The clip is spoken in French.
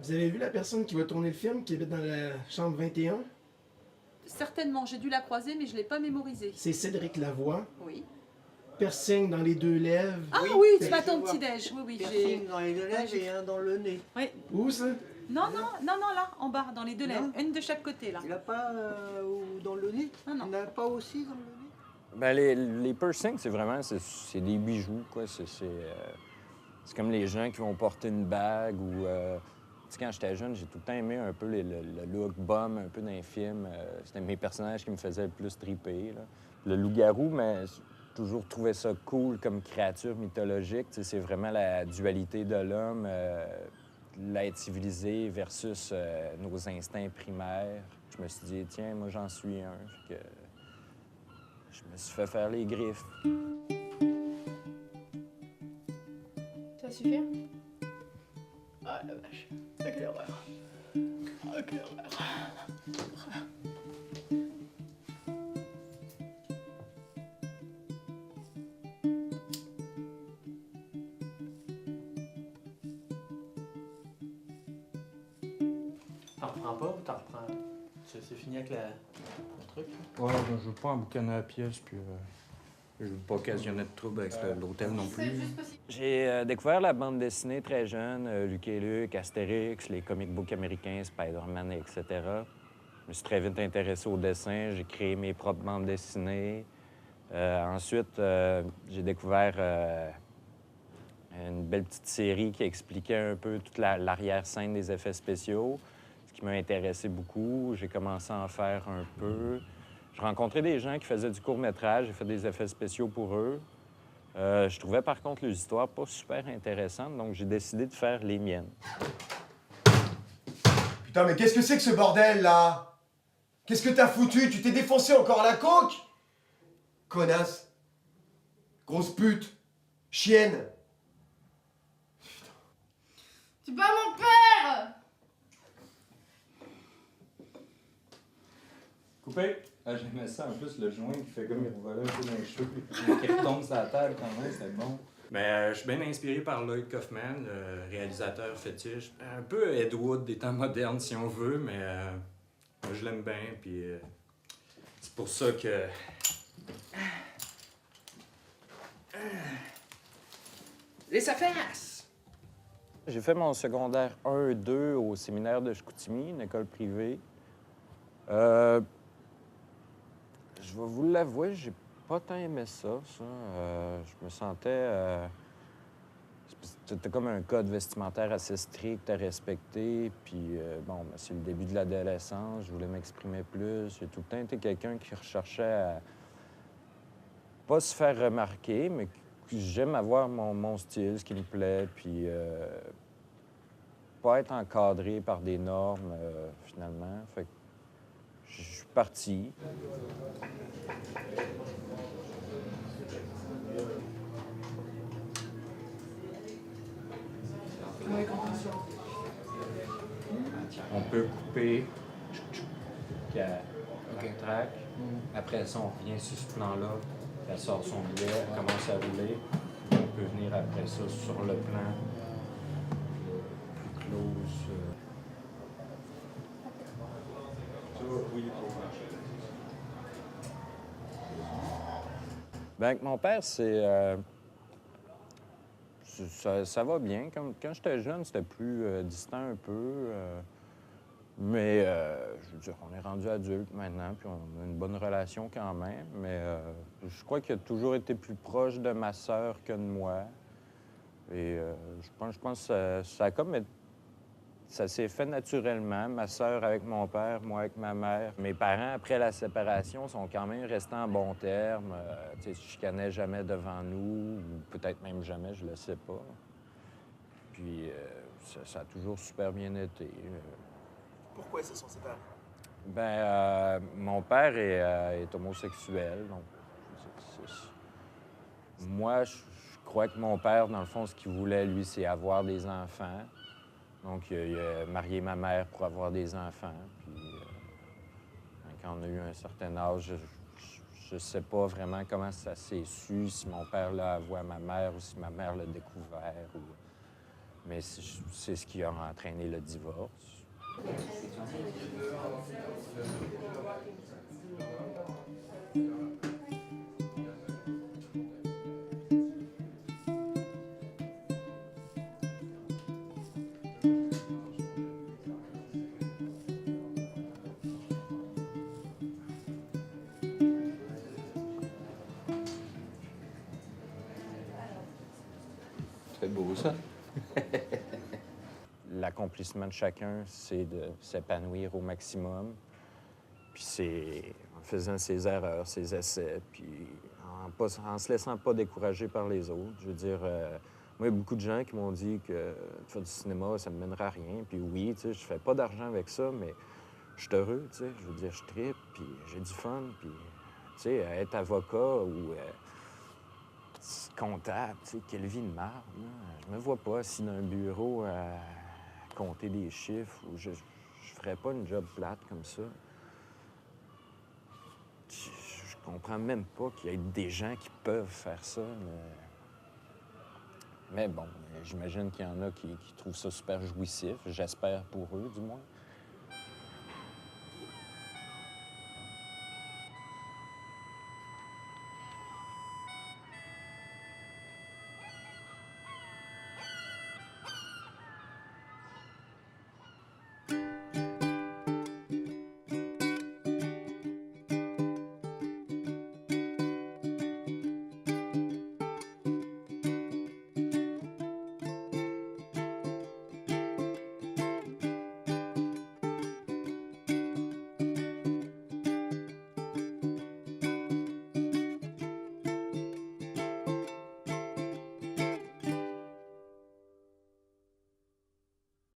Vous avez vu la personne qui va tourner le film, qui habite dans la chambre 21? Certainement, j'ai dû la croiser, mais je ne l'ai pas mémorisée. C'est Cédric Lavoie. Oui. Piercing dans les deux lèvres. Ah Oui, oui, je tu m'attends au vois. petit-déj. Oui, oui. Piercing dans les deux lèvres et un dans le nez. Oui. Où ça? Non, là, en bas, dans les deux lèvres. Non. Une de chaque côté, là. Il n'a pas dans le nez? Non, non. Il n'a pas aussi dans le nez? Ben, les piercings, c'est vraiment c'est des bijoux, quoi. C'est comme les gens qui vont porter une bague ou... Tu sais, quand j'étais jeune, j'ai tout le temps aimé un peu le look bum, un peu d'un film. C'était mes personnages qui me faisaient le plus triper, là. Le loup-garou, mais j'ai toujours trouvé ça cool comme créature mythologique. Tu sais, c'est vraiment la dualité de l'homme, l'être civilisé versus nos instincts primaires. Je me suis dit, tiens, moi, j'en suis un. Fait que je me suis fait faire les griffes. Ça suffit? Ah la vache. Ah, quelle horreur. Ah, quelle horreur. T'en reprends pas ou t'en reprends? C'est fini avec le truc? Ouais, ben, je veux pas emboucaner la pièce, puis je veux pas occasionner de troubles avec l'hôtel non plus. J'ai découvert la bande dessinée très jeune, Lucky Luke, Astérix, les comic books américains, Spider-Man, etc. Je me suis très vite intéressé au dessin, j'ai créé mes propres bandes dessinées. Ensuite, j'ai découvert une belle petite série qui expliquait un peu toute l'arrière-scène des effets spéciaux, ce qui m'a intéressé beaucoup. J'ai commencé à en faire un peu. Je rencontrais des gens qui faisaient du court-métrage, j'ai fait des effets spéciaux pour eux. Je trouvais par contre les histoires pas super intéressantes, donc j'ai décidé de faire les miennes. Putain, mais qu'est-ce que c'est que ce bordel, là? Qu'est-ce que t'as foutu? Tu t'es défoncé encore à la coke? Connasse. Grosse pute. Chienne. Tu bats mon père! Coupé? Ah, j'aimais ça. En plus, le joint qui fait comme il revolait un peu dans les cheveux, puis qui retombe sur la table quand même, c'était bon. Mais je suis bien inspiré par Lloyd Kaufman, le réalisateur fétiche. Un peu Ed Wood des temps modernes, si on veut, mais moi, je l'aime bien, puis c'est pour ça que... Les affaires! J'ai fait mon secondaire 1-2 au séminaire de Chicoutimi, une école privée. Je vais vous l'avouer, j'ai pas tant aimé ça. Je me sentais... C'était comme un code vestimentaire assez strict à respecter. Puis, bon, ben, c'est le début de l'adolescence, je voulais m'exprimer plus. J'ai tout le temps été quelqu'un qui recherchait à pas se faire remarquer, mais j'aime avoir mon style, ce qui me plaît, puis pas être encadré par des normes, finalement. Fait que je suis parti. On peut couper, puis elle traque. Après ça, on revient sur ce plan-là, elle sort son billet, elle commence à rouler. On peut venir après ça sur le plan plus close. Ben, avec mon père, ça va bien. Quand j'étais jeune, c'était plus distant un peu. Mais, je veux dire, on est rendu adulte maintenant, puis on a une bonne relation quand même. Mais je crois qu'il a toujours été plus proche de ma sœur que de moi. Et je pense que ça a comme... Ça s'est fait naturellement, ma sœur avec mon père, moi avec ma mère. Mes parents, après la séparation, sont quand même restés en bons termes. Tu sais, ils se chicanaient jamais devant nous, ou peut-être même jamais, je le sais pas. Puis ça a toujours super bien été. Pourquoi ils se sont séparés? Ben, mon père est homosexuel, donc moi, je crois que mon père, dans le fond, ce qu'il voulait, lui, c'est avoir des enfants. Donc, il a marié ma mère pour avoir des enfants. Puis, quand on a eu un certain âge, je ne sais pas vraiment comment ça s'est su, si mon père l'a avoué à ma mère ou si ma mère l'a découvert. Mais c'est ce qui a entraîné le divorce. C'est beau, ça. L'accomplissement de chacun, c'est de s'épanouir au maximum. Puis c'est en faisant ses erreurs, ses essais, puis en se laissant pas décourager par les autres. Je veux dire, moi, il y a beaucoup de gens qui m'ont dit que faire du cinéma, ça me mènera à rien. Puis oui, tu sais, je fais pas d'argent avec ça, mais je suis heureux, tu sais. Je veux dire, je trippe, puis j'ai du fun, puis, tu sais, être avocat ou comptable, tu sais, quelle vie de merde, là. Je me vois pas assis dans un bureau à compter des chiffres, ou je ferais pas une job plate comme ça. Je comprends même pas qu'il y ait des gens qui peuvent faire ça, mais bon, j'imagine qu'il y en a qui trouvent ça super jouissif, j'espère pour eux, du moins.